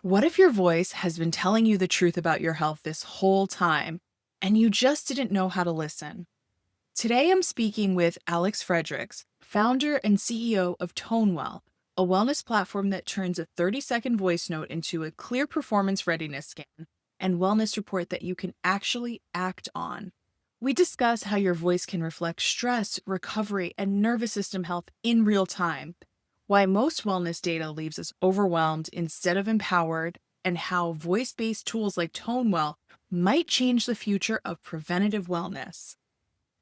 What if your voice has been telling you the truth about your health this whole time and you just didn't know how to listen? Today I'm speaking with Alex Fredericks, founder and CEO of Tonewell, a wellness platform that turns a 30-second voice note into a clear performance readiness scan and wellness report that you can actually act on. We discuss how your voice can reflect stress, recovery, and nervous system health in real time, why most wellness data leaves us overwhelmed instead of empowered, and how voice based tools like Tonewell might change the future of preventative wellness.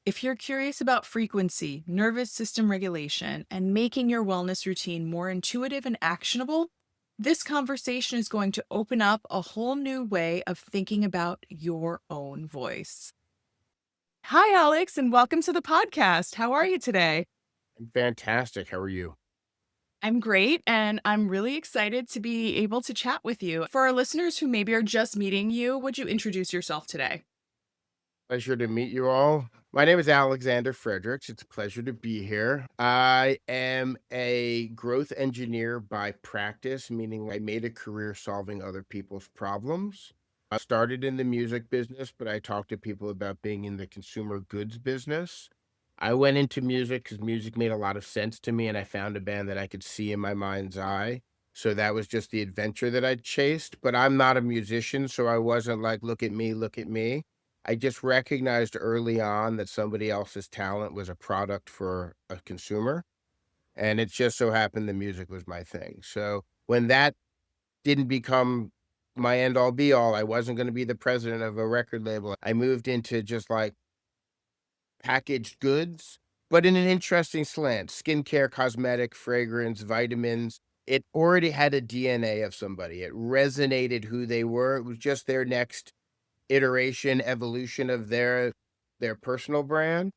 If you're curious about frequency, nervous system regulation, and making your wellness routine more intuitive and actionable, this conversation is going to open up a whole new way of thinking about your own voice. Hi, Alex, and welcome to the podcast. How are you today? Fantastic. How are you? I'm great, and I'm really excited to be able to chat with you. For our listeners who maybe are just meeting you, would you introduce yourself today? Pleasure to meet you all. My name is Alexander Fredericks. It's a pleasure to be here. I am a growth engineer by practice, meaning I made a career solving other people's problems. I started in the music business, but I talked to people about being in the consumer goods business. I went into music because music made a lot of sense to me, and I found a band that I could see in my mind's eye. So that was just the adventure that I chased. But I'm not a musician, so I wasn't like, look at me, look at me. I just recognized early on that somebody else's talent was a product for a consumer, and it just so happened the music was my thing. So when that didn't become my end all be all, I wasn't gonna be the president of a record label. I moved into just, like, packaged goods, but in an interesting slant, skincare, cosmetic, fragrance, vitamins. It already had a DNA of somebody. It resonated who they were. It was just their next iteration, evolution of their personal brand.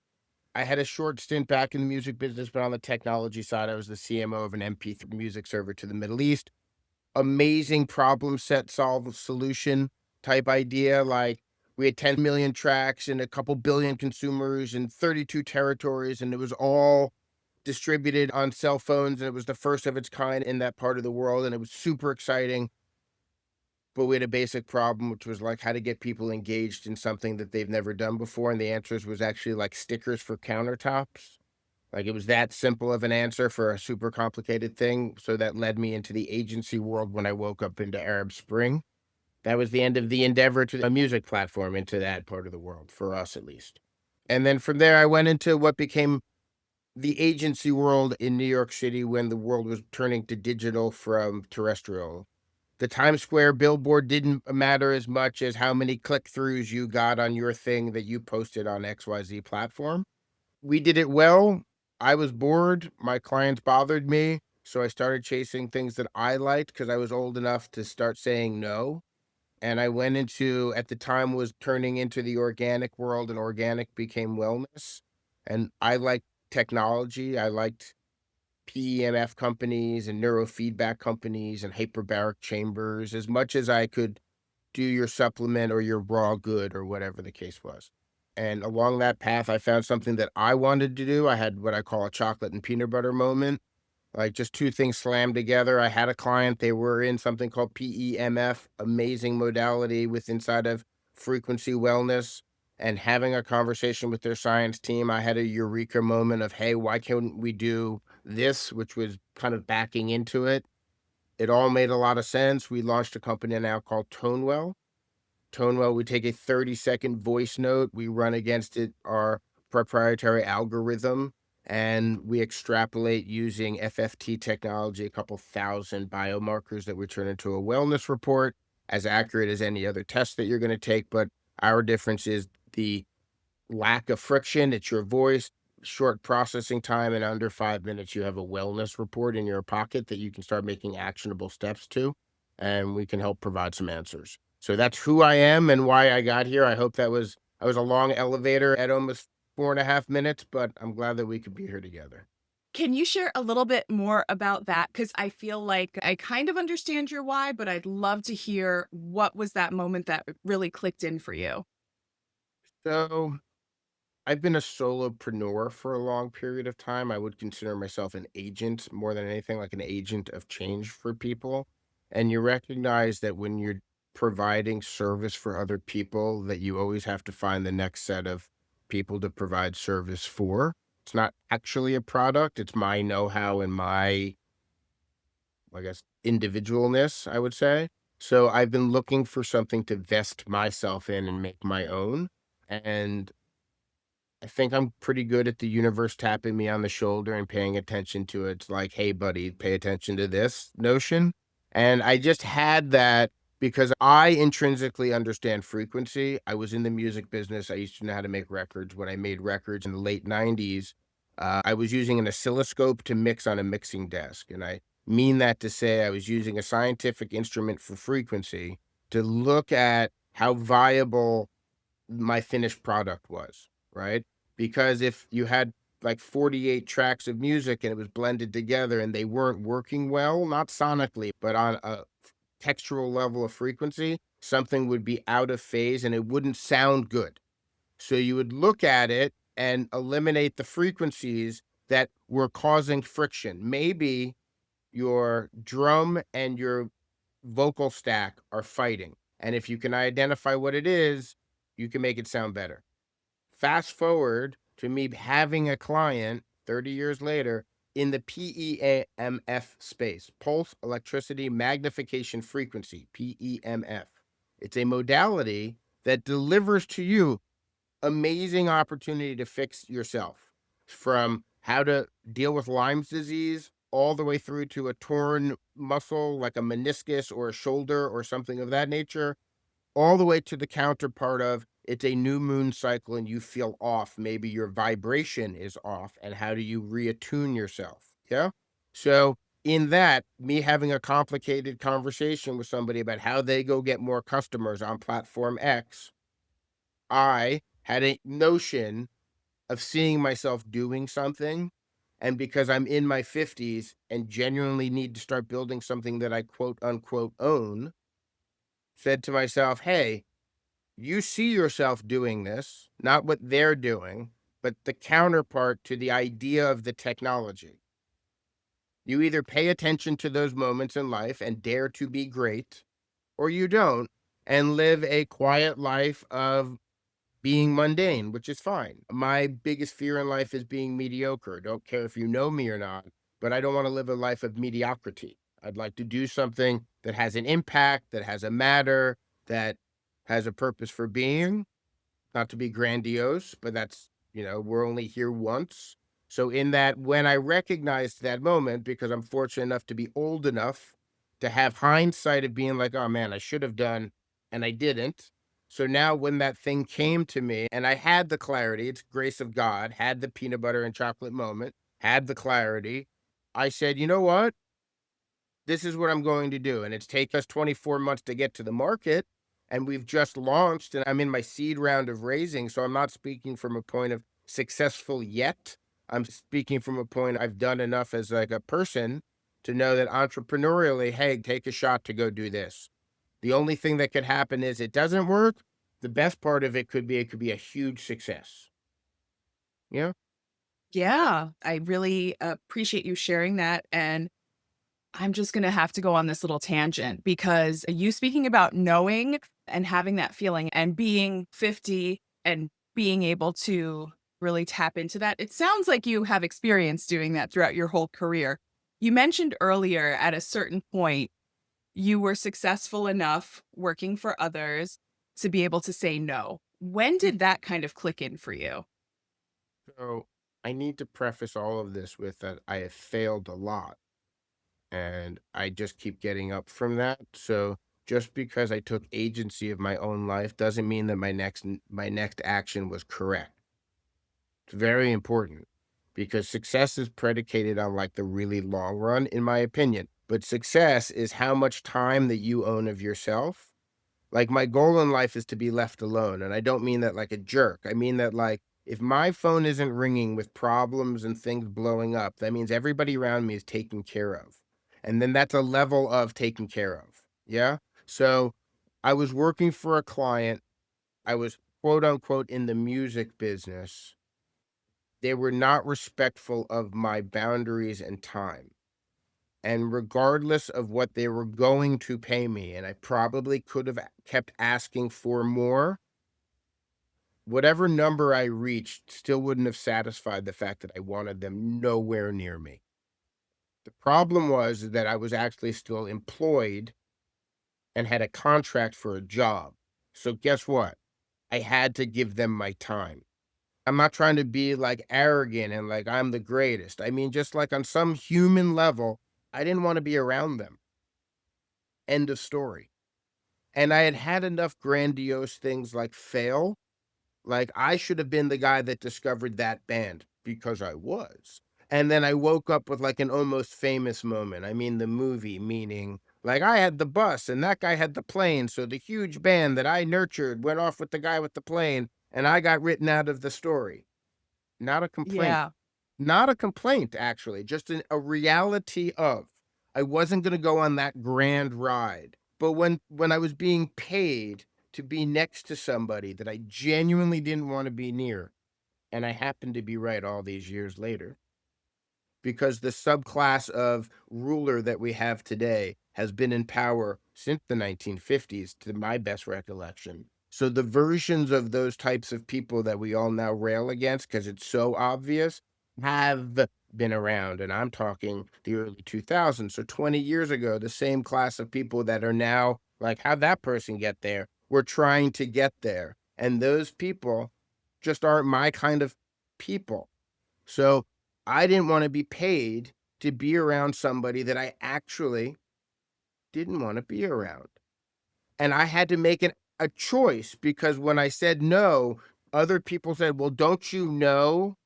I had a short stint back in the music business, but on the technology side, I was the CMO of an MP3 music server to the Middle East. Amazing problem set, solve solution type idea. Like we had 10 million tracks and a couple billion consumers in 32 territories, and it was all distributed on cell phones. And it was the first of its kind in that part of the world. And it was super exciting, but we had a basic problem, which was like how to get people engaged in something that they've never done before. And the answers was actually like stickers for countertops. Like it was that simple of an answer for a super complicated thing. So that led me into the agency world when I woke up into Arab Spring. That was the end of the endeavor to a music platform into that part of the world, for us at least. And then from there, I went into what became the agency world in New York City when the world was turning to digital from terrestrial. The Times Square billboard didn't matter as much as how many click-throughs you got on your thing that you posted on XYZ platform. We did it well. I was bored, my clients bothered me, so I started chasing things that I liked because I was old enough to start saying no, and I went into at the time was turning into the organic world, and organic became wellness, and I liked technology, I liked PEMF companies and neurofeedback companies and hyperbaric chambers as much as I could do your supplement or your raw good or whatever the case was. And along that path, I found something that I wanted to do. I had what I call a chocolate and peanut butter moment, like just two things slammed together. I had a client, they were in something called PEMF, amazing modality with inside of frequency wellness. And having a conversation with their science team, I had a eureka moment of, hey, why can't we do this? Which was kind of backing into it. It all made a lot of sense. We launched a company now called Tonewell. Tonewell, we take a 30-second voice note, we run against it our proprietary algorithm, and we extrapolate using FFT technology, a couple thousand biomarkers that we turn into a wellness report, as accurate as any other test that you're gonna take, but our difference is the lack of friction. It's your voice, short processing time, and under 5 minutes, you have a wellness report in your pocket that you can start making actionable steps to, and we can help provide some answers. So that's who I am and why I got here. I hope that was I was a long elevator at almost 4.5 minutes, but I'm glad that we could be here together. Can you share a little bit more about that? Because I feel like I kind of understand your why, but I'd love to hear what was that moment that really clicked in for you? So I've been a solopreneur for a long period of time. I would consider myself an agent more than anything, like an agent of change for people. and you recognize that when you're providing service for other people, that you always have to find the next set of people to provide service for. It's not actually a product, it's my know-how and my, I guess, individualness, I would say. So I've been looking for something to vest myself in and make my own. And I think I'm pretty good at the universe tapping me on the shoulder and paying attention to it. It's like, hey, buddy, pay attention to this notion. And I just had that because I intrinsically understand frequency. I was in the music business. I used to know how to make records. When I made records in the late 90s, I was using an oscilloscope to mix on a mixing desk. And I mean that to say I was using a scientific instrument for frequency to look at how viable my finished product was, right? Because if you had like 48 tracks of music and it was blended together and they weren't working well, not sonically, but on a textural level of frequency, something would be out of phase and it wouldn't sound good. So you would look at it and eliminate the frequencies that were causing friction. Maybe your drum and your vocal stack are fighting. And if you can identify what it is, you can make it sound better. Fast forward to me having a client 30 years later in the PEMF space, pulse electricity magnification frequency, PEMF. It's a modality that delivers to you amazing opportunity to fix yourself, from how to deal with Lyme's disease all the way through to a torn muscle like a meniscus or a shoulder or something of that nature, all the way to the counterpart of it's a new moon cycle and you feel off. Maybe your vibration is off. And how do you reattune yourself? Yeah. So, in that, me having a complicated conversation with somebody about how they go get more customers on platform X, I had a notion of seeing myself doing something. And because I'm in my 50s and genuinely need to start building something that I quote unquote own, said to myself, hey, you see yourself doing this, not what they're doing, but the counterpart to the idea of the technology. You either pay attention to those moments in life and dare to be great, or you don't and live a quiet life of being mundane, which is fine. My biggest fear in life is being mediocre. Don't care if you know me or not, but I don't want to live a life of mediocrity. I'd like to do something that has an impact, that has a matter, that has a purpose for being, not to be grandiose, but that's, we're only here once. So, in that, when I recognized that moment, because I'm fortunate enough to be old enough to have hindsight of being like, oh man, I should have done, and I didn't. So now, when that thing came to me and I had the clarity, it's grace of God, had the peanut butter and chocolate moment, had the clarity, I said, you know what? This is what I'm going to do. And it's taken us 24 months to get to the market. And we've just launched, and I'm in my seed round of raising. So I'm not speaking from a point of successful yet. I'm speaking from a point I've done enough as like a person to know that entrepreneurially, hey, take a shot to go do this. The only thing that could happen is it doesn't work. The best part of it could be a huge success. Yeah. Yeah, I really appreciate you sharing that. And I'm just going to have to go on this little tangent because you speaking about knowing and having that feeling and being 50 and being able to really tap into that. It sounds like you have experience doing that throughout your whole career. You mentioned earlier at a certain point, you were successful enough working for others to be able to say no. When did that kind of click in for you? So I need to preface all of this with that I have failed a lot. And I just keep getting up from that. So just because I took agency of my own life doesn't mean that my next action was correct. It's very important because success is predicated on like the really long run, in my opinion. But success is how much time that you own of yourself. Like, my goal in life is to be left alone, and I don't mean that like a jerk. I mean that, like, if my phone isn't ringing with problems and things blowing up, that means everybody around me is taken care of. And then that's a level of taken care of. Yeah? So, I was working for a client. I was, quote, unquote, "in the music business." They were not respectful of my boundaries and time. And regardless of what they were going to pay me, and I probably could have kept asking for more, whatever number I reached still wouldn't have satisfied the fact that I wanted them nowhere near me. The problem was that I was actually still employed and had a contract for a job. So guess what? I had to give them my time. I'm not trying to be like arrogant and like I'm the greatest. I mean, just like on some human level, I didn't want to be around them. End of story. And I had had enough grandiose things like fail. Like, I should have been the guy that discovered that band because I was. And then I woke up with, like, an almost famous moment. I mean, the movie, meaning, like, I had the bus and that guy had the plane, so the huge band that I nurtured went off with the guy with the plane, and I got written out of the story. Not a complaint. Yeah. Not a complaint, actually, just a reality of, I wasn't gonna go on that grand ride, but when I was being paid to be next to somebody that I genuinely didn't wanna be near, and I happened to be right all these years later, because the subclass of ruler that we have today has been in power since the 1950s, to my best recollection. So the versions of those types of people that we all now rail against because it's so obvious have been around. And I'm talking the early 2000s. So 20 years ago, the same class of people that are now like, how'd that person get there? We're trying to get there. And those people just aren't my kind of people. So I didn't wanna be paid to be around somebody that I actually didn't wanna be around. And I had to make a choice because when I said no, other people said, "Well, don't you know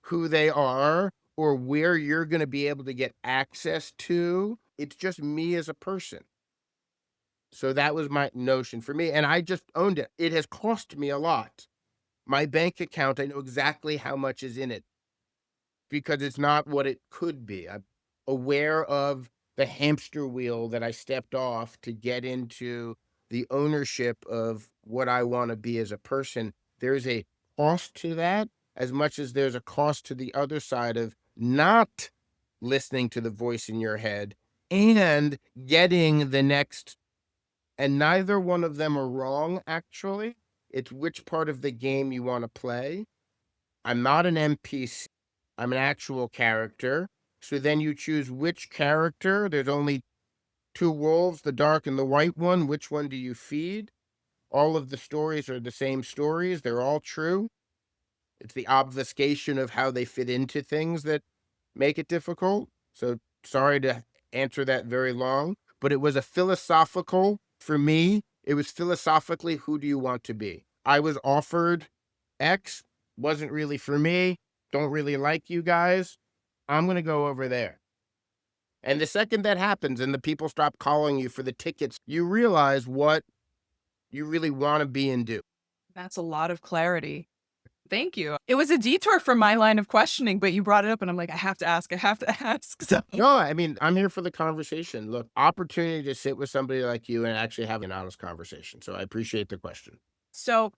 who they are or where you're gonna be able to get access to? It's just me as a person." So that was my notion for me, and I just owned it. It has cost me a lot. My bank account, I know exactly how much is in it. Because it's not what it could be. I'm aware of the hamster wheel that I stepped off to get into the ownership of what I wanna be as a person. There's a cost to that as much as there's a cost to the other side of not listening to the voice in your head and getting the next, and neither one of them are wrong, actually. It's which part of the game you wanna play. I'm not an NPC. I'm an actual character. So then you choose which character. There's only two wolves, the dark and the white one. Which one do you feed? All of the stories are the same stories. They're all true. It's the obfuscation of how they fit into things that make it difficult. So sorry to answer that very long, but it was a philosophical, for me, it was philosophically, who do you want to be? I was offered X, wasn't really for me, don't really like you guys. I'm going to go over there. And the second that happens and the people stop calling you for the tickets, you realize what you really want to be and do. That's a lot of clarity. Thank you. It was a detour from my line of questioning, but you brought it up and I'm like, I have to ask, I have to ask. So No, I mean, I'm here for the conversation. Look, opportunity to sit with somebody like you and actually have an honest conversation. So I appreciate the question. So,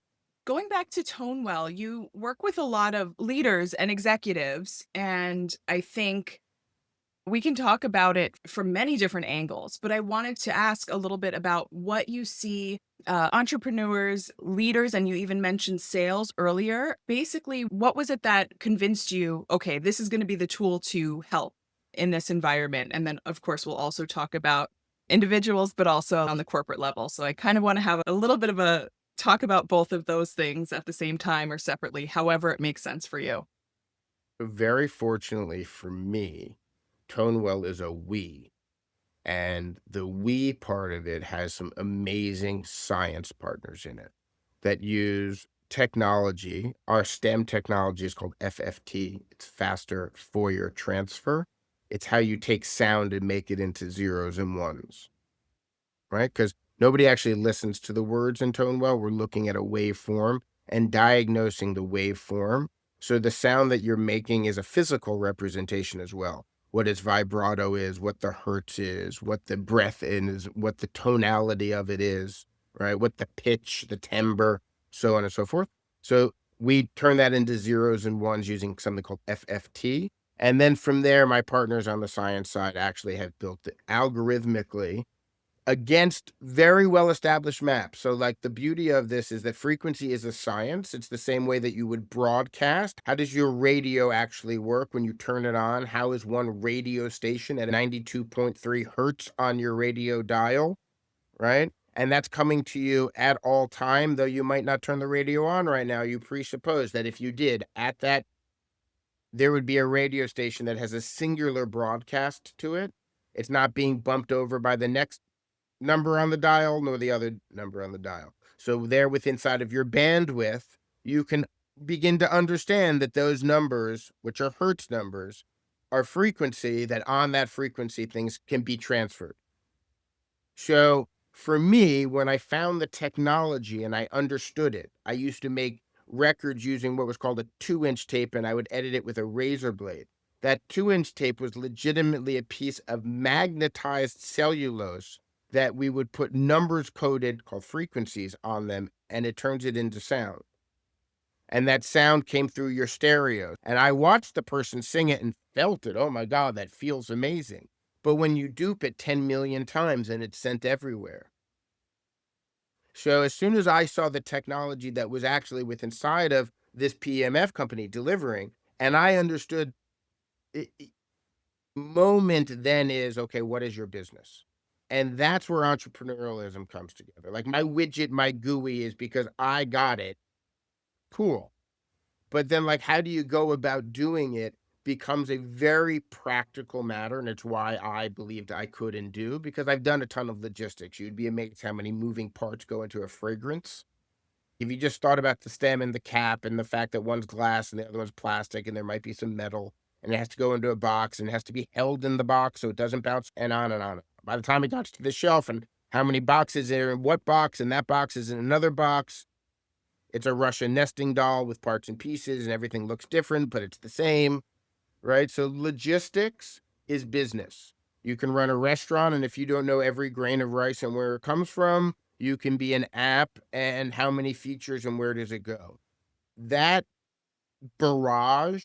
going back to Tonewell, you work with a lot of leaders and executives, and I think we can talk about it from many different angles. But I wanted to ask a little bit about what you see entrepreneurs, leaders, and you even mentioned sales earlier. Basically, what was it that convinced you, okay, this is going to be the tool to help in this environment? And then, of course, we'll also talk about individuals, but also on the corporate level. So I kind of want to have a little bit of a talk about both of those things at the same time or separately, however it makes sense for you. Very fortunately for me, Tonewell is a we. And the we part of it has some amazing science partners in it that use technology. Our STEM technology is called FFT. It's faster Fourier transfer. It's how you take sound and make it into zeros and ones, right? Because nobody actually listens to the words in Tonewell. We're looking at a waveform and diagnosing the waveform. So the sound that you're making is a physical representation as well. What its vibrato is, what the hertz is, what the breath is, what the tonality of it is, right? What the pitch, the timbre, so on and so forth. So we turn that into zeros and ones using something called FFT. And then from there, my partners on the science side actually have built it algorithmically against very well established maps. So, like, the beauty of this is that frequency is a science. It's the same way that you would broadcast. How does your radio actually work when you turn it on? How is one radio station at 92.3 hertz on your radio dial, right? And that's coming to you at all time, though you might not turn the radio on right now. You presuppose that if you did at that, there would be a radio station that has a singular broadcast to it. It's not being bumped over by the next number on the dial nor the other number on the dial. So there with inside of your bandwidth, you can begin to understand that those numbers, which are hertz numbers, are frequency, that on that frequency things can be transferred. So for me, when I found the technology and I understood it, I used to make records using what was called a 2-inch tape, and I would edit it with a razor blade. That 2-inch tape was legitimately a piece of magnetized cellulose that we would put numbers coded called frequencies on them, and it turns it into sound. And that sound came through your stereo. And I watched the person sing it and felt it. Oh my God, that feels amazing. But when you dupe it 10 million times and it's sent everywhere. So as soon as I saw the technology that was actually with inside of this PMF company delivering, and I understood moment then is, okay, what is your business? And that's where entrepreneurialism comes together. Like my widget, my GUI is because I got it. Cool. But then, like, how do you go about doing it becomes a very practical matter, and it's why I believed I could and do, because I've done a ton of logistics. You'd be amazed how many moving parts go into a fragrance. If you just thought about the stem and the cap and the fact that one's glass and the other one's plastic and there might be some metal and it has to go into a box and it has to be held in the box so it doesn't bounce and on and on. By the time it got to the shelf and how many boxes are in what box and that box is in another box, it's a Russian nesting doll with parts and pieces and everything looks different, but it's the same, right? So logistics is business. You can run a restaurant, and if you don't know every grain of rice and where it comes from, you can be an app and how many features and where does it go. That barrage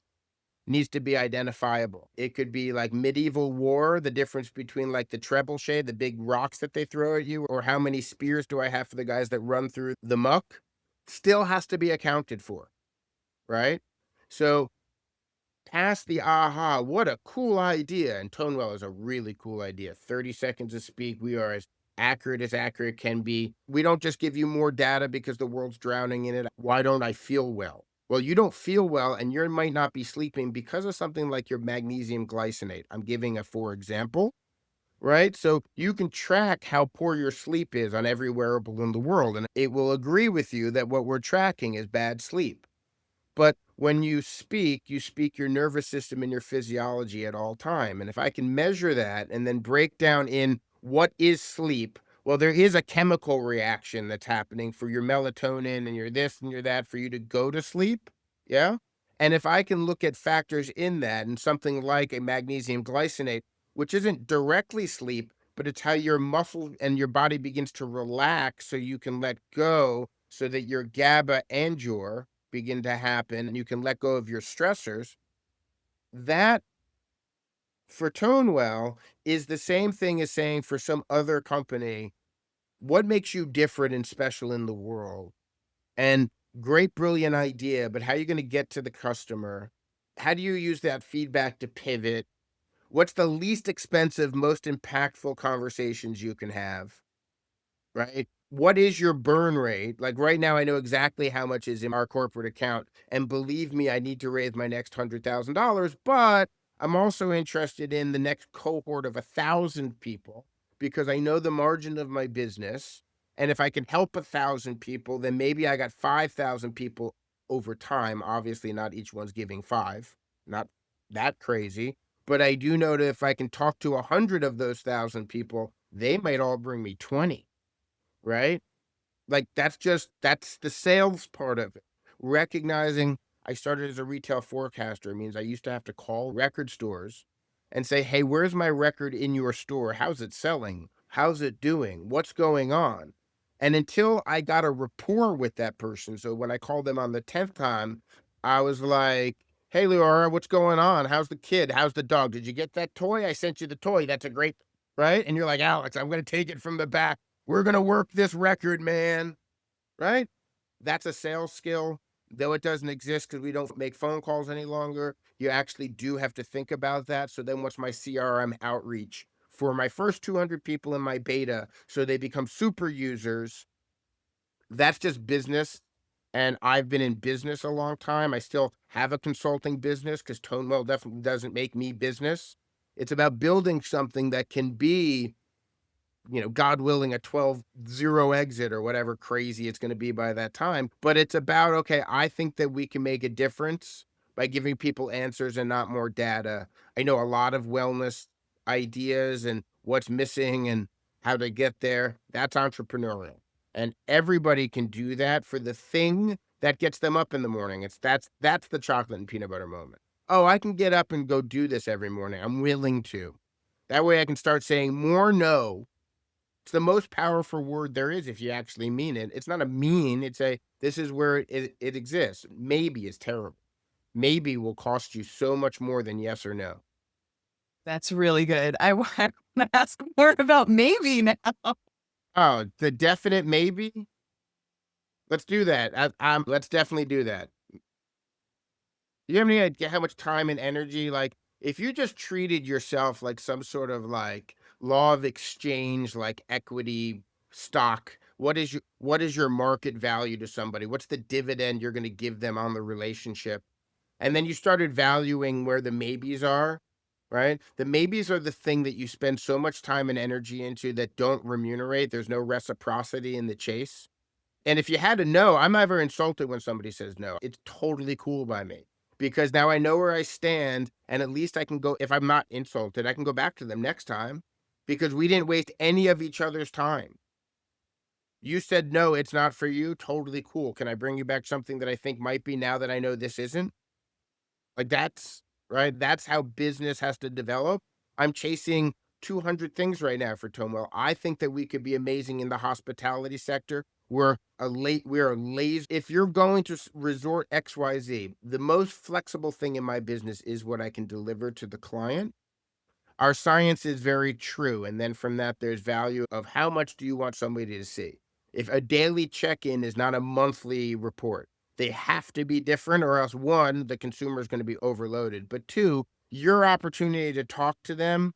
needs to be identifiable. It could be like medieval war, the difference between like the trebuchet, the big rocks that they throw at you, or how many spears do I have for the guys that run through the muck, still has to be accounted for, right? So past the aha, what a cool idea. And Tonewell is a really cool idea. 30 seconds to speak. We are as accurate can be. We don't just give you more data because the world's drowning in it. Why don't I feel well? Well, you don't feel well and you might not be sleeping because of something like your magnesium glycinate. I'm giving a for example, right? So you can track how poor your sleep is on every wearable in the world, and it will agree with you that what we're tracking is bad sleep. But when you speak your nervous system and your physiology at all time. And if I can measure that and then break down in what is sleep, well, there is a chemical reaction that's happening for your melatonin and your this and your that for you to go to sleep. Yeah. And if I can look at factors in that and something like a magnesium glycinate, which isn't directly sleep, but it's how your muscle and your body begins to relax so you can let go so that your GABA and your begin to happen and you can let go of your stressors, that for Tonewell is the same thing as saying for some other company, what makes you different and special in the world? And great, brilliant idea, but how are you going to get to the customer? How do you use that feedback to pivot? What's the least expensive, most impactful conversations you can have? Right? What is your burn rate? Like right now, I know exactly how much is in our corporate account. And believe me, I need to raise my next $100,000, but I'm also interested in the next cohort of 1,000 people because I know the margin of my business. And if I can help 1,000 people, then maybe I got 5,000 people over time. Obviously, not each one's giving five, not that crazy. But I do know that if I can talk to 100 of those 1,000 people, they might all bring me 20, right? Like, that's the sales part of it. Recognizing I started as a retail forecaster means I used to have to call record stores and say, "Hey, where's my record in your store? How's it selling? How's it doing? What's going on?" And until I got a rapport with that person, so when I called them on the 10th time, I was like, Hey, Laura, what's going on? How's the kid? How's the dog? Did you get that toy? I sent you the toy. That's a great, right? And you're like, Alex, I'm going to take it from the back. We're going to work this record, man. Right? That's a sales skill, though it doesn't exist because we don't make phone calls any longer. You actually do have to think about that. So then what's my CRM outreach for my first 200 people in my beta so they become super users? That's just business. And I've been in business a long time. I still have a consulting business because Tonewell definitely doesn't make me business. It's about building something that can be, God willing, a 12-0 exit or whatever crazy it's going to be by that time. But it's about, okay, I think that we can make a difference by giving people answers and not more data. I know a lot of wellness ideas and what's missing and how to get there. That's entrepreneurial. And everybody can do that for the thing that gets them up in the morning. That's the chocolate and peanut butter moment. Oh, I can get up and go do this every morning. I'm willing to. That way I can start saying more no. It's the most powerful word there is if you actually mean it. It's not a mean, it's a this is where it exists. Maybe is terrible. Maybe will cost you so much more than yes or no. That's really good. I wanna ask more about maybe now. Oh, the definite maybe? Let's do that. Let's definitely do that. You have any idea how much time and energy, like, if you just treated yourself like some sort of like law of exchange, like equity stock, what is your market value to somebody? What's the dividend you're going to give them on the relationship? And then you started valuing where the maybes are, right? The maybes are the thing that you spend so much time and energy into that don't remunerate. There's no reciprocity in the chase. And if you had to know, I'm never insulted when somebody says no. It's totally cool by me because now I know where I stand. And at least I can go, if I'm not insulted, I can go back to them next time because we didn't waste any of each other's time. You said no, it's not for you. Totally cool. Can I bring you back something that I think might be now that I know this isn't? Like that's right. That's how business has to develop. I'm chasing 200 things right now for Tonewell. I think that we could be amazing in the hospitality sector. We're a lazy. If you're going to resort XYZ, the most flexible thing in my business is what I can deliver to the client. Our science is very true, and then from that, there's value of how much do you want somebody to see? If a daily check-in is not a monthly report, they have to be different, or else one, the consumer is going to be overloaded. But two, your opportunity to talk to them.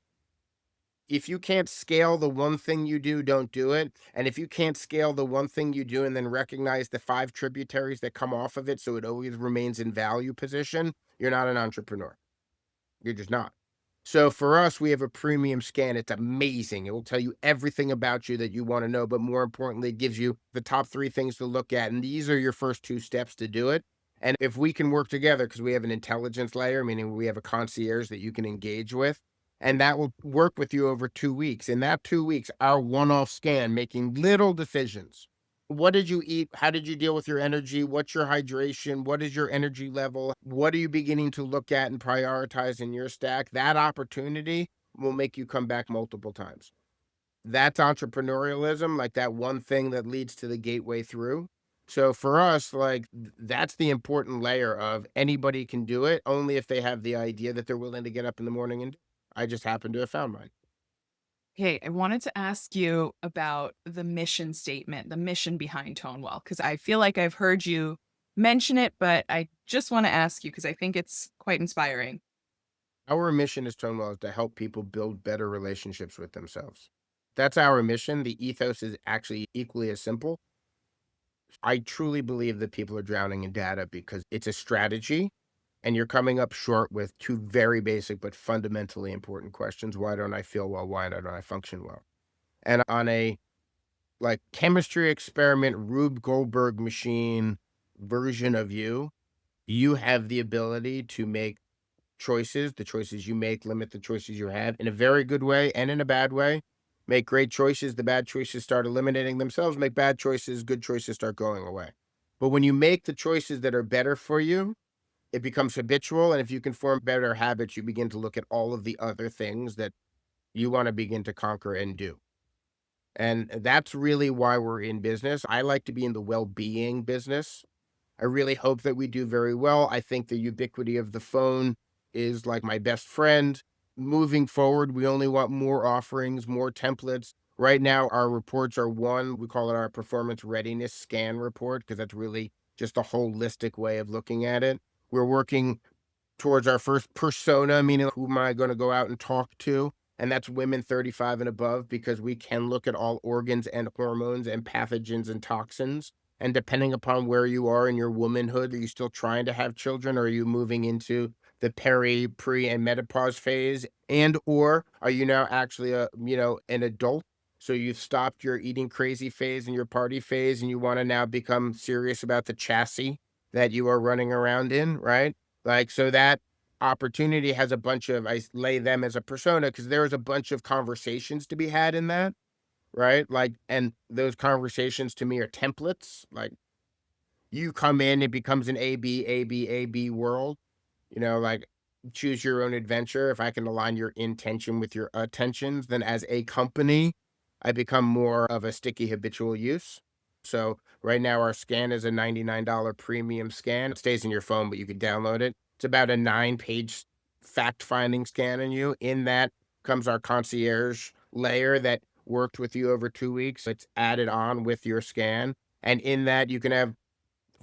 If you can't scale the one thing you do, don't do it. And if you can't scale the one thing you do and then recognize the five tributaries that come off of it so it always remains in value position, you're not an entrepreneur. You're just not. So for us, we have a premium scan. It's amazing. It will tell you everything about you that you want to know, but more importantly, it gives you the top three things to look at. And these are your first two steps to do it. And if we can work together, because we have an intelligence layer, meaning we have a concierge that you can engage with, and that will work with you over 2 weeks. In that 2 weeks, our one-off scan, making little decisions. What did you eat? How did you deal with your energy? What's your hydration? What is your energy level? What are you beginning to look at and prioritize in your stack? That opportunity will make you come back multiple times. That's entrepreneurialism, like that one thing that leads to the gateway through. So for us, like that's the important layer of anybody can do it only if they have the idea that they're willing to get up in the morning and I just happen to have found mine. Hey, I wanted to ask you about the mission statement, the mission behind Tonewell, because I feel like I've heard you mention it, but I just want to ask you because I think it's quite inspiring. Our mission as Tonewell is to help people build better relationships with themselves. That's our mission. The ethos is actually equally as simple. I truly believe that people are drowning in data because it's a strategy and you're coming up short with two very basic but fundamentally important questions. Why don't I feel well? Why don't I function well? And on a like chemistry experiment, Rube Goldberg machine version of you, you have the ability to make choices. The choices you make limit the choices you have in a very good way and in a bad way. Make great choices. The bad choices start eliminating themselves. Make bad choices. Good choices start going away. But when you make the choices that are better for you, it becomes habitual. And if you can form better habits, you begin to look at all of the other things that you want to begin to conquer and do. And that's really why we're in business. I like to be in the well being business. I really hope that we do very well. I think the ubiquity of the phone is like my best friend. Moving forward, we only want more offerings, more templates. Right now, our reports are one, we call it our performance readiness scan report, because that's really just a holistic way of looking at it. We're working towards our first persona, meaning who am I going to go out and talk to? And that's women 35 and above, because we can look at all organs and hormones and pathogens and toxins. And depending upon where you are in your womanhood, are you still trying to have children? Or are you moving into the peri, pre, and menopause phase? And or are you now actually an adult? So you've stopped your eating crazy phase and your party phase, and you want to now become serious about the chassis that you are running around in, right? Like, so that opportunity has a bunch of, I lay them as a persona because there's a bunch of conversations to be had in that, right? Like, and those conversations to me are templates. Like, you come in, it becomes an A B world. Like, choose your own adventure. If I can align your intention with your attentions, then as a company, I become more of a sticky habitual use. So right now our scan is a $99 premium scan. It stays in your phone, but you can download it. It's about a 9-page fact finding scan on you. In that comes our concierge layer that worked with you over 2 weeks. It's added on with your scan. And in that you can have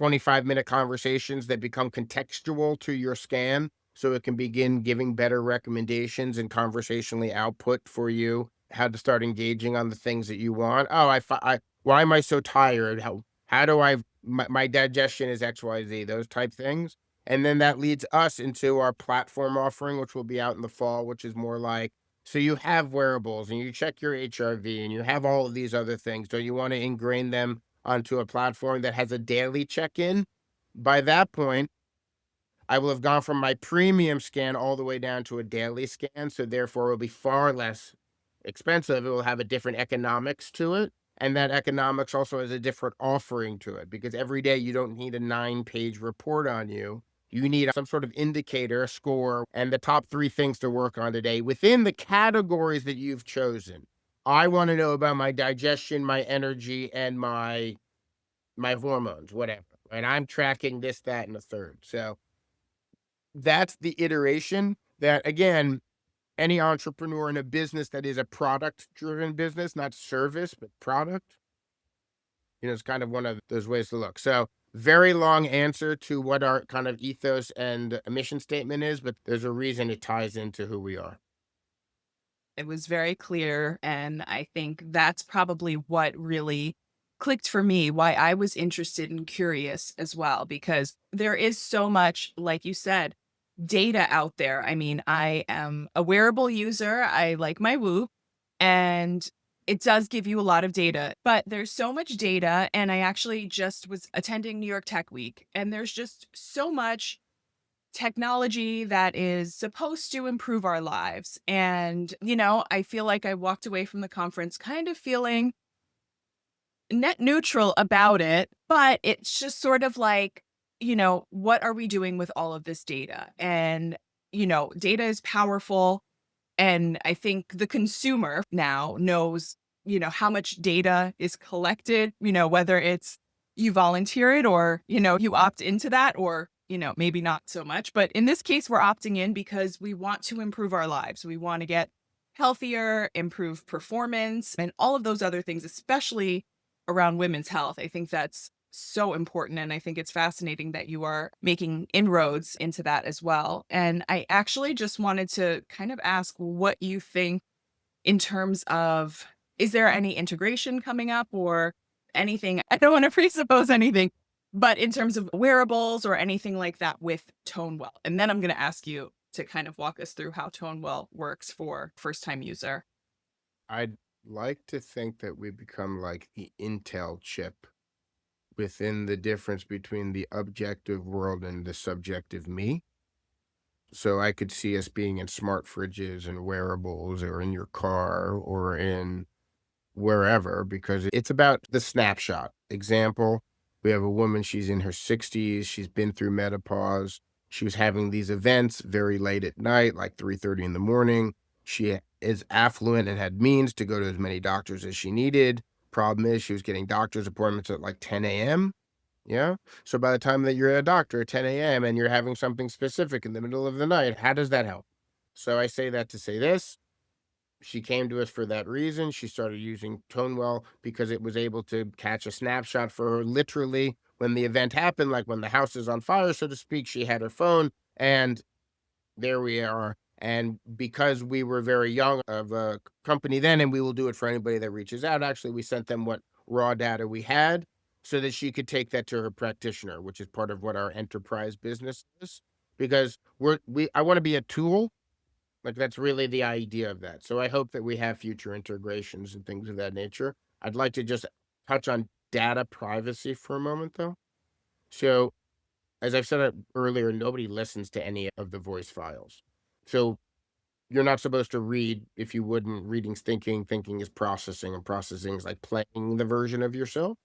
25-minute conversations that become contextual to your scan, so it can begin giving better recommendations and conversationally output for you how to start engaging on the things that you want. Oh, why am I so tired? How do my digestion is XYZ, those type things. And then that leads us into our platform offering, which will be out in the fall, which is more like, so you have wearables and you check your HRV and you have all of these other things. Don't you want to ingrain them onto a platform that has a daily check-in? By that point, I will have gone from my premium scan all the way down to a daily scan, so therefore it will be far less expensive. It will have a different economics to it, and that economics also has a different offering to it, because every day you don't need a 9-page report on you. You need some sort of indicator, a score, and the top 3 things to work on today within the categories that you've chosen. I wanna know about my digestion, my energy, and my hormones, whatever, and I'm tracking this, that, and the third. So that's the iteration that, again, any entrepreneur in a business that is a product driven business, not service, but product, it's kind of one of those ways to look. So very long answer to what our kind of ethos and mission statement is, but there's a reason it ties into who we are. It was very clear, and I think that's probably what really clicked for me, why I was interested and curious as well, because there is so much, like you said, data out there. I mean, I am a wearable user, I like my Whoop, and it does give you a lot of data, but there's so much data, and I actually just was attending New York Tech Week, and there's just so much technology that is supposed to improve our lives. And, I feel like I walked away from the conference kind of feeling net neutral about it, but it's just sort of like, what are we doing with all of this data? And, data is powerful. And I think the consumer now knows, how much data is collected, whether it's you volunteer it or, you opt into that or, maybe not so much. But in this case, we're opting in because we want to improve our lives. We want to get healthier, improve performance, and all of those other things, especially around women's health. I think that's so important. And I think it's fascinating that you are making inroads into that as well. And I actually just wanted to kind of ask what you think in terms of, is there any integration coming up or anything? I don't want to presuppose anything, but in terms of wearables or anything like that with Tonewell. And then I'm going to ask you to kind of walk us through how Tonewell works for first time user. I'd like to think that we become like the Intel chip within the difference between the objective world and the subjective me. So I could see us being in smart fridges and wearables or in your car or in wherever, because it's about the snapshot. Example, we have a woman, she's in her 60s, she's been through menopause. She was having these events very late at night, like 3:30 in the morning. She is affluent and had means to go to as many doctors as she needed. Problem is she was getting doctor's appointments at like 10 a.m. Yeah. So by the time that you're at a doctor at 10 a.m. and you're having something specific in the middle of the night, how does that help? So I say that to say this. She came to us for that reason. She started using Tonewell because it was able to catch a snapshot for her literally when the event happened, like when the house is on fire, so to speak. She had her phone, and there we are. And because we were very young of a company then, and we will do it for anybody that reaches out, actually, we sent them what raw data we had so that she could take that to her practitioner, which is part of what our enterprise business is. Because I want to be a tool, like, that's really the idea of that. So I hope that we have future integrations and things of that nature. I'd like to just touch on data privacy for a moment, though. So, as I've said earlier, nobody listens to any of the voice files. So you're not supposed to read if you wouldn't. Reading's thinking, thinking is processing, and processing is like playing the version of yourself.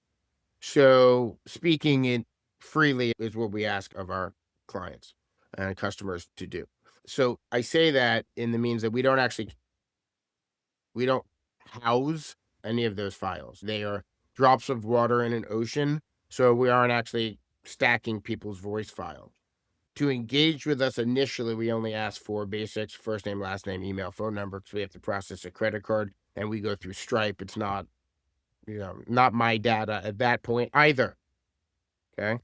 So speaking it freely is what we ask of our clients and customers to do. So I say that in the means that we don't house any of those files. They are drops of water in an ocean, so we aren't actually stacking people's voice files. To engage with us initially, we only ask for basics: first name, last name, email, phone number, because we have to process a credit card and we go through Stripe. It's not, not my data at that point either. Okay.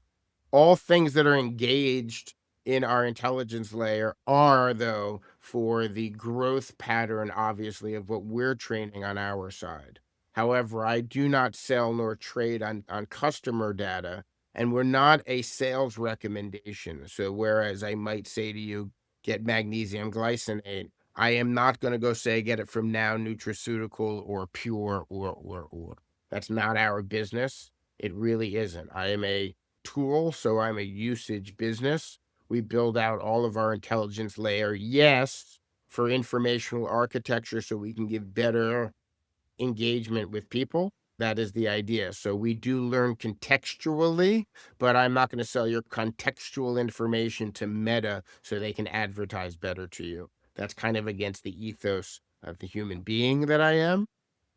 All things that are engaged in our intelligence layer are, though, for the growth pattern, obviously, of what we're training on our side. However, I do not sell nor trade on customer data, and we're not a sales recommendation. So, whereas I might say to you, get magnesium glycinate, I am not going to go say, get it from Now Nutraceutical or Pure or. That's not our business. It really isn't. I am a tool, so I'm a usage business. We build out all of our intelligence layer, yes, for informational architecture so we can give better engagement with people. That is the idea. So we do learn contextually, but I'm not going to sell your contextual information to Meta so they can advertise better to you. That's kind of against the ethos of the human being that I am,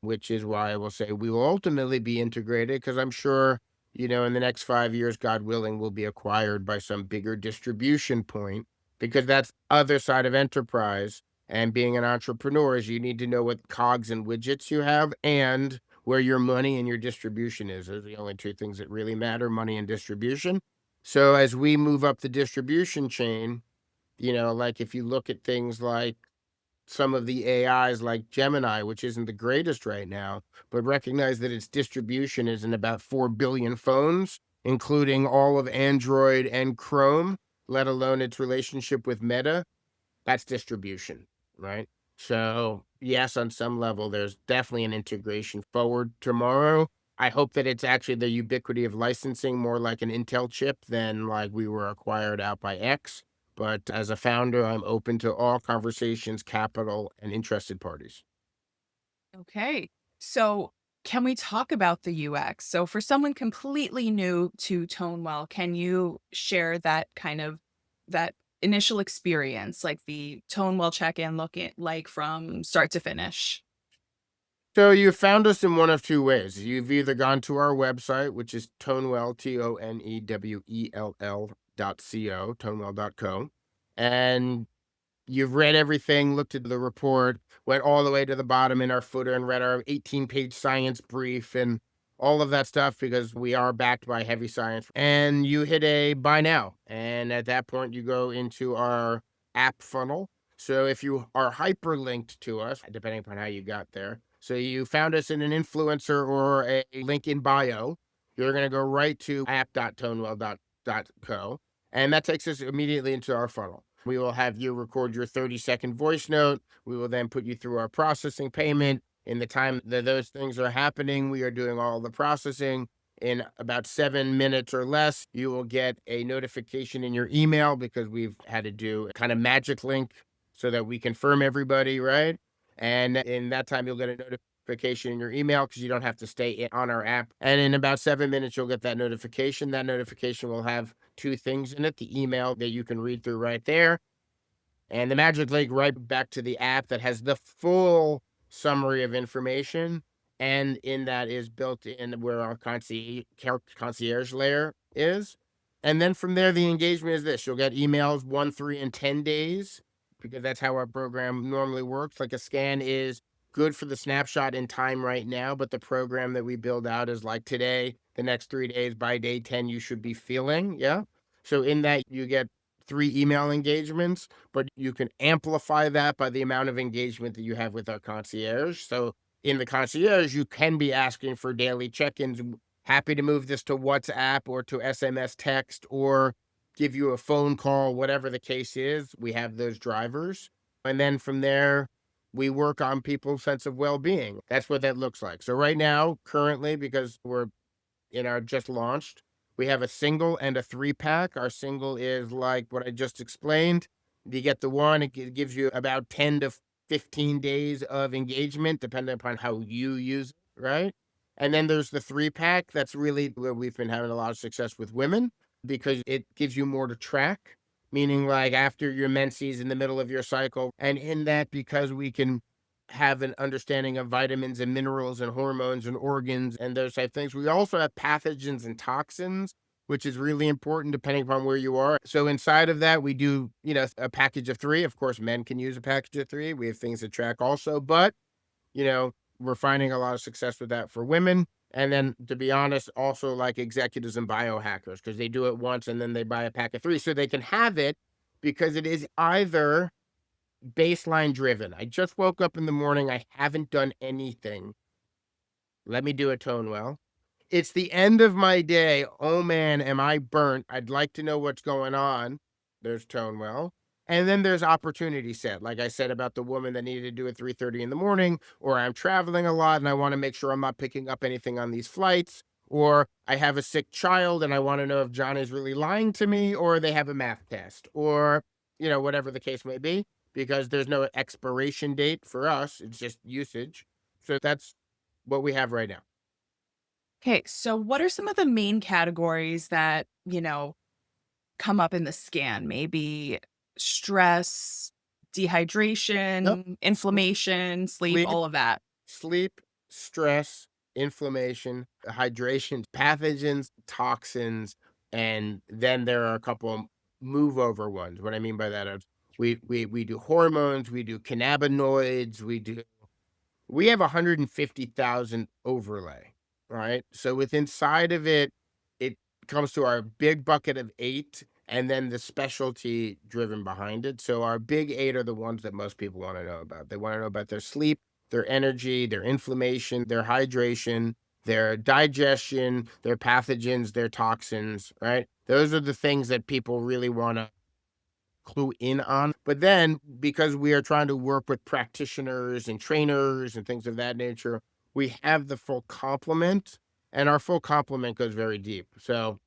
which is why I will say we will ultimately be integrated, because I'm sure, in the next 5 years, God willing, we'll be acquired by some bigger distribution point, because that's other side of enterprise. And being an entrepreneur is you need to know what cogs and widgets you have and where your money and your distribution is. Those are the only two things that really matter: money and distribution. So as we move up the distribution chain, like if you look at things like some of the AIs like Gemini, which isn't the greatest right now, but recognize that its distribution is in about 4 billion phones, including all of Android and Chrome, let alone its relationship with Meta. That's distribution, right? So, yes, on some level, there's definitely an integration forward tomorrow. I hope that it's actually the ubiquity of licensing, more like an Intel chip than like we were acquired out by X. But as a founder, I'm open to all conversations, capital, and interested parties. Okay. So, can we talk about the UX? So, for someone completely new to Tonewell, can you share that initial experience, like the Tonewell check-in look at like from start to finish? So you found us in one of two ways. You've either gone to our website, which is Tonewell, Tonewell.co, tonewell.co, and you've read everything, looked at the report, went all the way to the bottom in our footer and read our 18-page science brief and all of that stuff, because we are backed by heavy science. And you hit a buy now. And at that point, you go into our app funnel. So if you are hyperlinked to us, depending upon how you got there, so you found us in an influencer or a link in bio, you're going to go right to app.tonewell.co. And that takes us immediately into our funnel. We will have you record your 30-second voice note. We will then put you through our processing payment. In the time that those things are happening, we are doing all the processing. In about 7 minutes or less, you will get a notification in your email, because we've had to do a kind of magic link so that we confirm everybody, right? And in that time, you'll get a notification in your email, because you don't have to stay on our app. And in about 7 minutes, you'll get that notification. That notification will have two things in it: the email that you can read through right there, and the magic link right back to the app that has the full summary of information. And in that is built in where our concierge layer is. And then from there, the engagement is this: you'll get emails 1, 3, and 10 days because that's how our program normally works. Like a scan is good for the snapshot in time right now, but the program that we build out is like today, the next 3 days, by day 10, you should be feeling. Yeah. So in that, you get 3 email engagements, but you can amplify that by the amount of engagement that you have with our concierge. So in the concierge, you can be asking for daily check ins. Happy to move this to WhatsApp or to SMS text or give you a phone call, whatever the case is. We have those drivers. And then from there, we work on people's sense of well being. That's what that looks like. So, right now, currently, because we're in our just launched, we have a single and a 3 pack. Our single is like what I just explained. You get the one, gives you about 10 to 15 days of engagement, depending upon how you use it, right? And then there's the 3 pack. That's really where we've been having a lot of success with women because it gives you more to track, meaning like after your menses in the middle of your cycle. And in that, because we can have an understanding of vitamins and minerals and hormones and organs and those type things. We also have pathogens and toxins, which is really important depending upon where you are. So inside of that, we do, a package of 3. Of course, men can use a package of 3. We have things to track also, but, you know, we're finding a lot of success with that for women. And then to be honest, also like executives and biohackers, because they do it once and then they buy a pack of 3 so they can have it because it is either baseline driven. I just woke up in the morning. I haven't done anything. Let me do a Tonewell. It's the end of my day. Oh man, am I burnt? I'd like to know what's going on. There's Tonewell. And then there's opportunity set. Like I said about the woman that needed to do it 3:30 in the morning, or I'm traveling a lot and I want to make sure I'm not picking up anything on these flights, or I have a sick child and I want to know if John is really lying to me, or they have a math test, or whatever the case may be, because there's no expiration date for us. It's just usage. So that's what we have right now. Okay, so what are some of the main categories that, come up in the scan? Maybe stress, Yep. dehydration, inflammation, sleep, Sleep, all of that. sleep, stress, inflammation, hydration, pathogens, toxins, and then there are a couple of move over ones. What I mean by that is we do hormones, we do cannabinoids, we have 150,000 overlay, right? So with inside of it, it comes to our big bucket of 8 and then the specialty driven behind it. So our big 8 are the ones that most people want to know about. They want to know about their sleep, their energy, their inflammation, their hydration, their digestion, their pathogens, their toxins, right? Those are the things that people really want to clue in on. But then because we are trying to work with practitioners and trainers and things of that nature, we have the full complement and our full complement goes very deep. So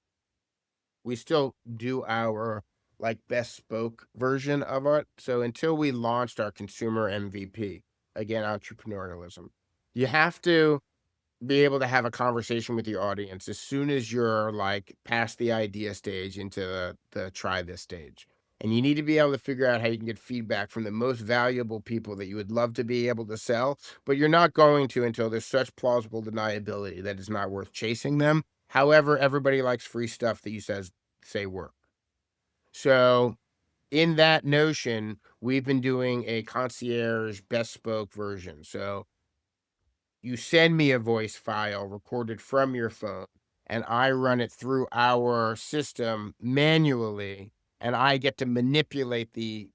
we still do our like bespoke version of it. So until we launched our consumer MVP, again, entrepreneurialism, you have to be able to have a conversation with your audience as soon as you're like past the idea stage into the try this stage. And you need to be able to figure out how you can get feedback from the most valuable people that you would love to be able to sell, but you're not going to until there's such plausible deniability that it's not worth chasing them. However, everybody likes free stuff that you say work. So in that notion, we've been doing a concierge bespoke version. So you send me a voice file recorded from your phone, and I run it through our system manually, and I get to manipulate the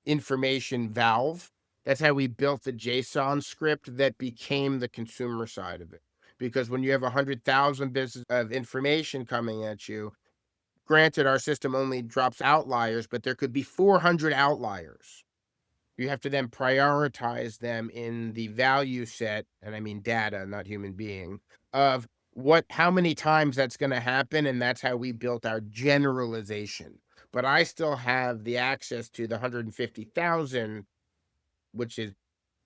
information valve. That's how we built the JSON script that became the consumer side of it. Because when you have 100,000 bits of information coming at you, granted, our system only drops outliers, but there could be 400 outliers. You have to then prioritize them in the value set, and I mean data, not human being, of how many times that's gonna happen, and that's how we built our generalization. But I still have the access to the 150,000, which is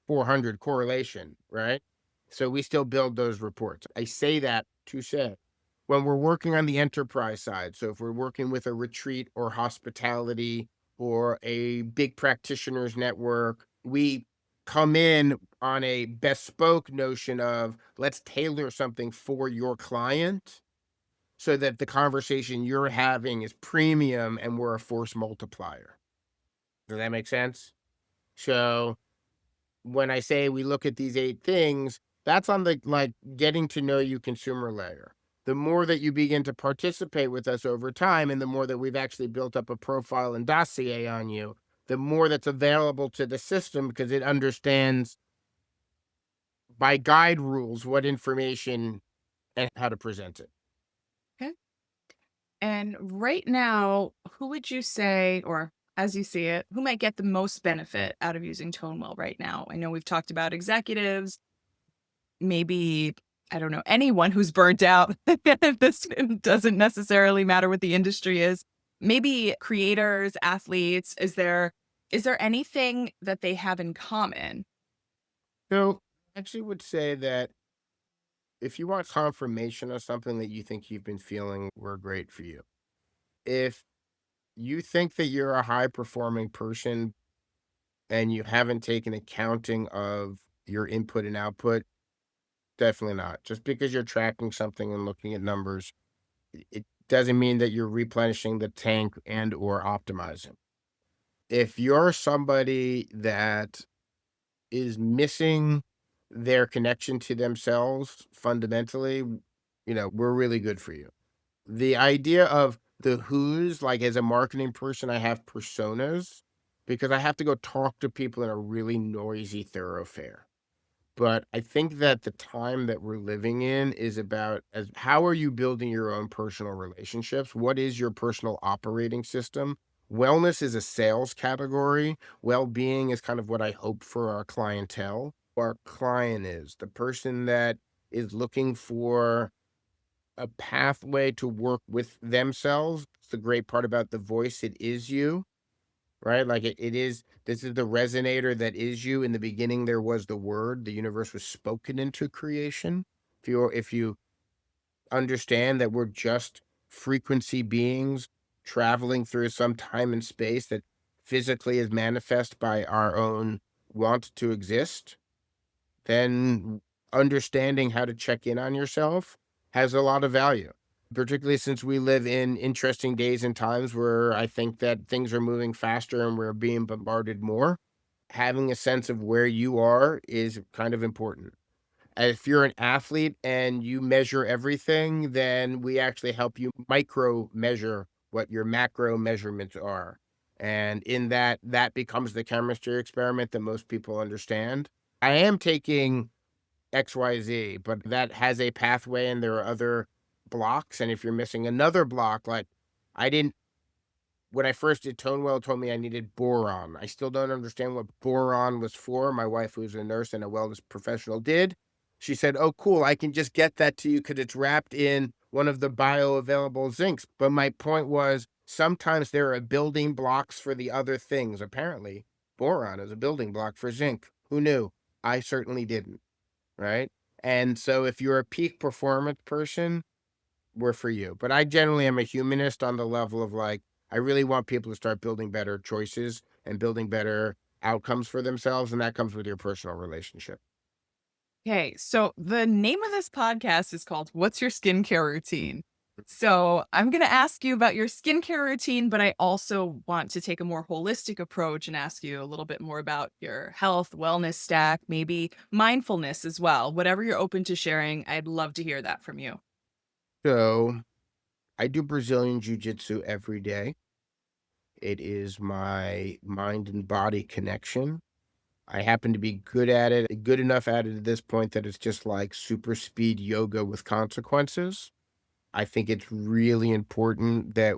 400 correlation, right? So we still build those reports. I say that to say when we're working on the enterprise side, so if we're working with a retreat or hospitality or a big practitioners network, we come in on a bespoke notion of let's tailor something for your client so that the conversation you're having is premium and we're a force multiplier. Does that make sense? So when I say we look at these 8 things, that's on the, like, getting to know you consumer layer. The more that you begin to participate with us over time, and the more that we've actually built up a profile and dossier on you, the more that's available to the system because it understands by guide rules what information and how to present it. Okay. And right now, who would you say, or as you see it, who might get the most benefit out of using Tonewell right now? I know we've talked about executives, maybe, I don't know, anyone who's burnt out. This doesn't necessarily matter what the industry is. Maybe creators, athletes. Is there anything that they have in common? So, I actually would say that if you want confirmation of something that you think you've been feeling, we're great for you. If you think that you're a high performing person and you haven't taken accounting of your input and output, definitely not. Just because you're tracking something and looking at numbers, it doesn't mean that you're replenishing the tank and or optimizing. If you're somebody that is missing their connection to themselves fundamentally, we're really good for you. The idea of the who's, like, as a marketing person, I have personas because I have to go talk to people in a really noisy thoroughfare. But I think that the time that we're living in is about as how are you building your own personal relationships? What is your personal operating system? Wellness is a sales category. Well-being is kind of what I hope for our clientele. Our client is the person that is looking for a pathway to work with themselves. It's the great part about the voice. It is you, right? Like it is, this is the resonator that is you. In the beginning, there was the word, the universe was spoken into creation. If you understand that we're just frequency beings traveling through some time and space that physically is manifest by our own want to exist, then understanding how to check in on yourself has a lot of value, particularly since we live in interesting days and times where I think that things are moving faster and we're being bombarded more. Having a sense of where you are is kind of important. If you're an athlete and you measure everything, then we actually help you micro measure what your macro measurements are. And in that, that becomes the chemistry experiment that most people understand. I am taking XYZ, but that has a pathway and there are other blocks. And if you're missing another block, like I didn't, when I first did Tonewell told me I needed boron. I still don't understand what boron was for. My wife, who's a nurse and a wellness professional, did. She said, "Oh, cool. I can just get that to you because it's wrapped in one of the bioavailable zincs." But my point was sometimes there are building blocks for the other things. Apparently, boron is a building block for zinc. Who knew? I certainly didn't. Right? And so if you're a peak performance person, we're for you. But I generally am a humanist on the level of like, I really want people to start building better choices and building better outcomes for themselves. And that comes with your personal relationship. Okay, so the name of this podcast is called What's Your Skincare Routine? So I'm going to ask you about your skincare routine, but I also want to take a more holistic approach and ask you a little bit more about your health, wellness stack, maybe mindfulness as well. Whatever you're open to sharing, I'd love to hear that from you. So I do Brazilian Jiu Jitsu every day. It is my mind and body connection. I happen to be good at it, good enough at it at this point that it's just like super speed yoga with consequences. I think it's really important that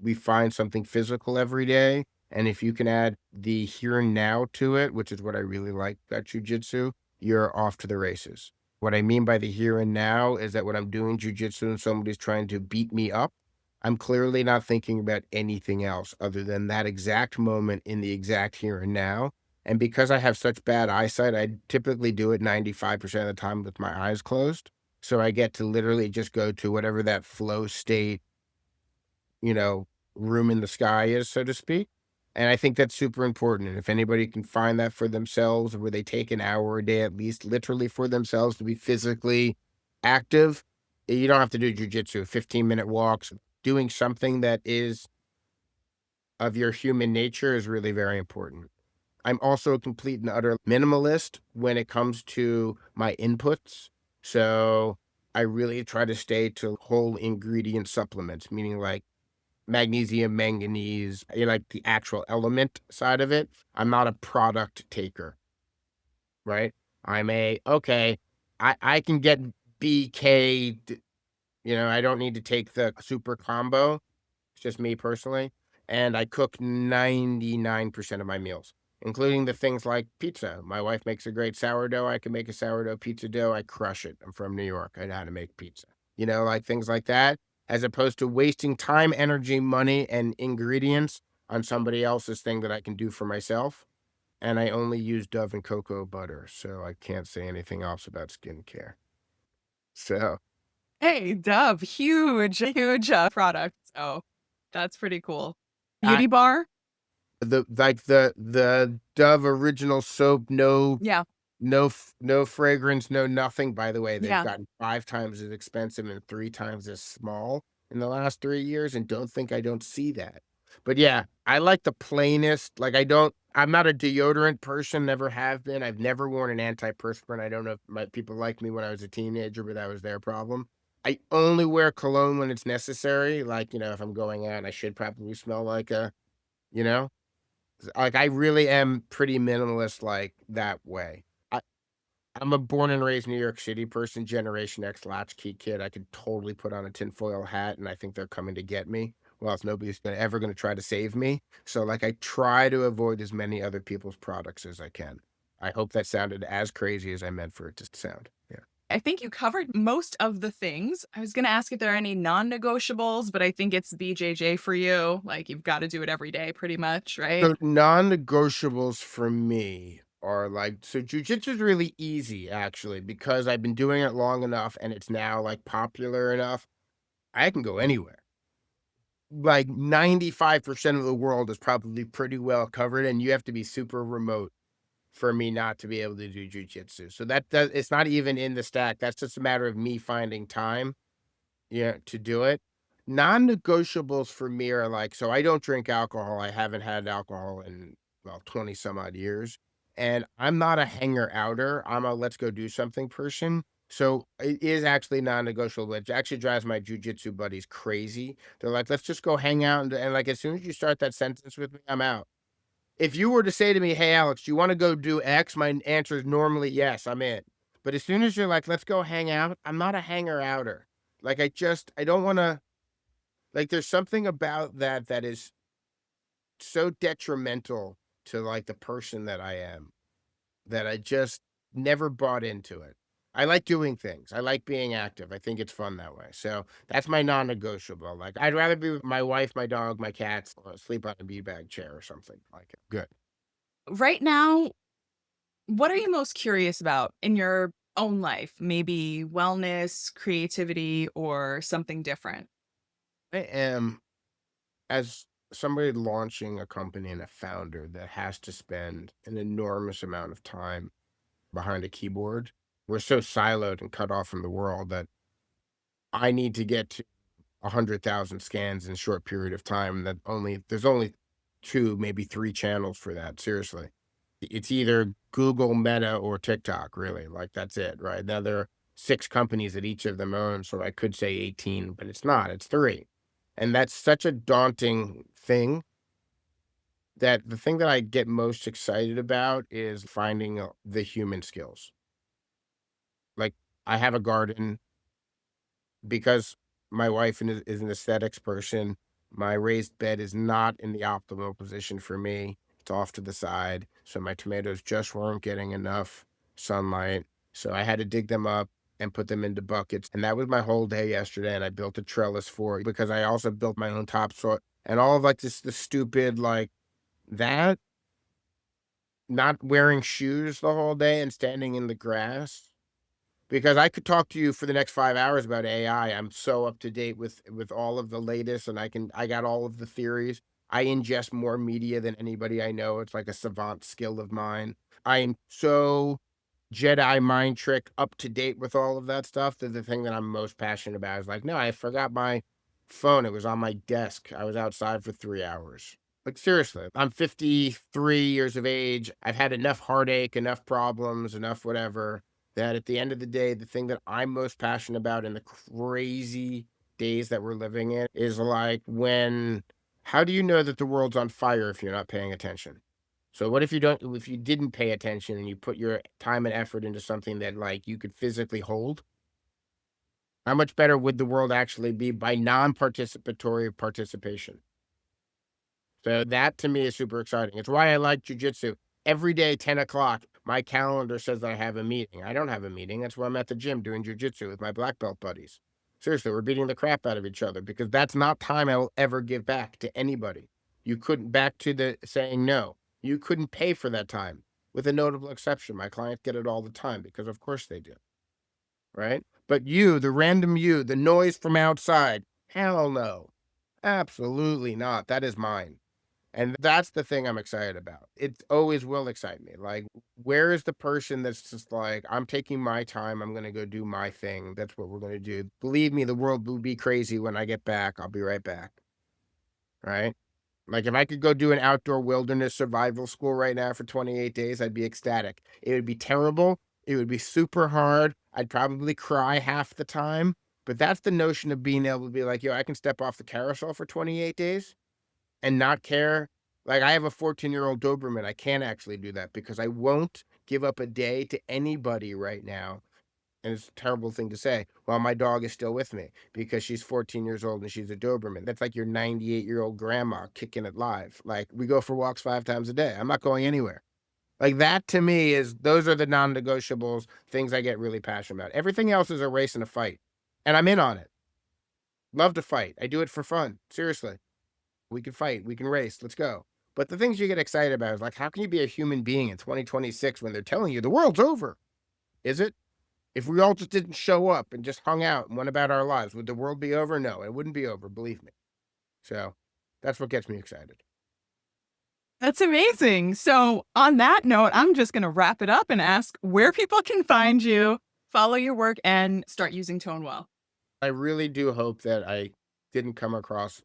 we find something physical every day. And if you can add the here and now to it, which is what I really like about jujitsu, you're off to the races. What I mean by the here and now is that when I'm doing jujitsu and somebody's trying to beat me up, I'm clearly not thinking about anything else other than that exact moment in the exact here and now. And because I have such bad eyesight, I typically do it 95% of the time with my eyes closed. So I get to literally just go to whatever that flow state, you know, room in the sky is, so to speak. And I think that's super important. And if anybody can find that for themselves, where they take an hour a day at least, literally for themselves to be physically active, You don't have to do jujitsu, 15-minute walks, doing something that is of your human nature is really very important. I'm also a complete and utter minimalist when it comes to my inputs. So I really try to stay to whole ingredient supplements, meaning like magnesium, manganese, like the actual element side of it. I'm not a product taker, right? Okay, I can get BK, I don't need to take the super combo. It's just me personally, and I cook 99% of my meals, including the things like pizza. My wife makes a great sourdough. I can make a sourdough pizza dough. I crush it. I'm from New York. I know how to make pizza. Like things like that, as opposed to wasting time, energy, money, and ingredients on somebody else's thing that I can do for myself. And I only use Dove and cocoa butter, so I can't say anything else about skincare. So Hey, Dove, huge, huge, product, so that's pretty cool. I Beauty bar? the Dove original soap, Yeah, no fragrance, no nothing. By the way, they've yeah. gotten 5 times as expensive and 3 times as small in the last 3 years, and don't think I don't see that. But yeah, I like the plainest, like, I'm not a deodorant person, never have been. I've never worn an antiperspirant. I don't know if my people liked me when I was a teenager, but that was their problem. I only wear cologne when it's necessary, like, if I'm going out, I should probably smell like you know? Like, I really am pretty minimalist like that way. I I'm a born and raised New York City person, Generation X latchkey kid. I could totally put on a tinfoil hat, and I think they're coming to get me. Well, else nobody's ever gonna try to save me. So, like, I try to avoid as many other people's products as I can. I hope that sounded as crazy as I meant for it to sound. Yeah. I think you covered most of the things. I was gonna ask if there are any non-negotiables, but I think it's BJJ for you, like, you've gotta do it every day pretty much, right? So, non-negotiables for me are like, so jujitsu is really easy actually because I've been doing it long enough and it's now like popular enough. I can go anywhere. Like 95% of the world is probably pretty well covered, and you have to be super remote for me not to be able to do jujitsu. So it's not even in the stack. That's just a matter of me finding time, yeah, to do it. Non-negotiables for me are like, so I don't drink alcohol. I haven't had alcohol in, well, 20 some odd years. And I'm not a hanger outer. I'm a let's go do something person. So it is actually non-negotiable. It actually drives my jujitsu buddies crazy. They're like, let's just go hang out. And like, as soon as you start that sentence with me, I'm out. If you were to say to me, hey, Alex, do you want to go do X? My answer is normally yes, I'm in. But as soon as you're like, let's go hang out, I'm not a hanger outer. Like, I don't want to, like, there's something about that that is so detrimental to, like, the person that I am, that I just never bought into it. I like doing things. I like being active. I think it's fun that way. So, that's my non-negotiable. Like, I'd rather be with my wife, my dog, my cats, or sleep on a beanbag chair or something like it. Good. Right now, what are you most curious about in your own life? Maybe wellness, creativity, or something different? I am, as somebody launching a company and a founder that has to spend an enormous amount of time behind a keyboard, we're so siloed and cut off from the world that I need to get to 100,000 scans in a short period of time. That there's only 2, maybe 3 channels for that, seriously. It's either Google, Meta, or TikTok, really, like, that's it, right? Now, there are 6 companies that each of them own, so I could say 18, but it's not, it's 3. And that's such a daunting thing that the thing that I get most excited about is finding, the human skills. Like, I have a garden. Because my wife is an aesthetics person, my raised bed is not in the optimal position for me. It's off to the side, so my tomatoes just weren't getting enough sunlight. So I had to dig them up and put them into buckets. And that was my whole day yesterday. And I built a trellis for it because I also built my own topsoil and all of like this, the stupid, like that, not wearing shoes the whole day and standing in the grass, because I could talk to you for the next 5 hours about AI. I'm so up to date with all of the latest, and I got all of the theories. I ingest more media than anybody I know. It's like a savant skill of mine. I am so Jedi mind trick, up to date with all of that stuff. The thing that I'm most passionate about is like, no, I forgot my phone. It was on my desk. I was outside for 3 hours. Like, seriously, I'm 53 years of age. I've had enough heartache, enough problems, enough whatever, that at the end of the day, the thing that I'm most passionate about in the crazy days that we're living in is like when, how do you know that the world's on fire if you're not paying attention? So what if you didn't pay attention and you put your time and effort into something that like you could physically hold? How much better would the world actually be by non-participatory participation? So that to me is super exciting. It's why I like jujitsu. Every day, 10 o'clock, my calendar says that I have a meeting. I don't have a meeting. That's why I'm at the gym doing jujitsu with my black belt buddies. Seriously, we're beating the crap out of each other because that's not time I will ever give back to anybody. You couldn't, back to the saying no. You couldn't pay for that time, with a notable exception. My clients get it all the time because of course they do, right? But you, the random you, the noise from outside, hell no. Absolutely not. That is mine. And that's the thing I'm excited about. It always will excite me. Like, where is the person that's just like, I'm taking my time, I'm gonna go do my thing. That's what we're gonna do. Believe me, the world will be crazy when I get back. I'll be right back. Right? Like, if I could go do an outdoor wilderness survival school right now for 28 days, I'd be ecstatic. It would be terrible. It would be super hard. I'd probably cry half the time. But that's the notion of being able to be like, yo, I can step off the carousel for 28 days and not care. Like, I have a 14-year-old Doberman. I can't actually do that because I won't give up a day to anybody right now. And it's a terrible thing to say while my dog is still with me because she's 14 years old and she's a Doberman. That's like your 98-year-old grandma kicking it live. Like, we go for walks 5 times a day. I'm not going anywhere. Like, that to me is, those are the non-negotiables, things I get really passionate about. Everything else is a race and a fight. And I'm in on it. Love to fight. I do it for fun. Seriously. We can fight, we can race, let's go. But the things you get excited about is like, how can you be a human being in 2026 when they're telling you the world's over? Is it? If we all just didn't show up and just hung out and went about our lives, would the world be over? No, it wouldn't be over, believe me. So that's what gets me excited. That's amazing. So, on that note, I'm just going to wrap it up and ask where people can find you, follow your work, and start using Tonewell. I really do hope that I didn't come across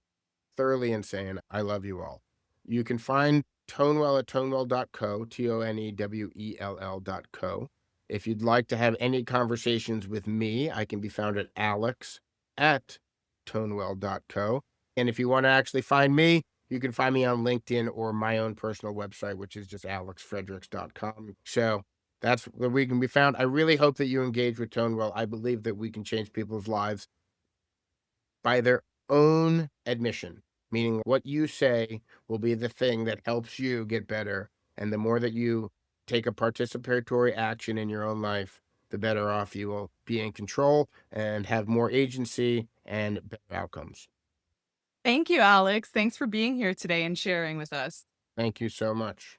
thoroughly insane. I love you all. You can find Tonewell at tonewell.co, Tonewell.co. If you'd like to have any conversations with me, I can be found at Alex at Tonewell.co. And if you want to actually find me, you can find me on LinkedIn or my own personal website, which is just alexfredericks.com. So that's where we can be found. I really hope that you engage with Tonewell. I believe that we can change people's lives by their own admission, meaning what you say will be the thing that helps you get better. And the more that you take a participatory action in your own life, the better off you will be in control and have more agency and better outcomes. Thank you, Alex. Thanks for being here today and sharing with us. Thank you so much.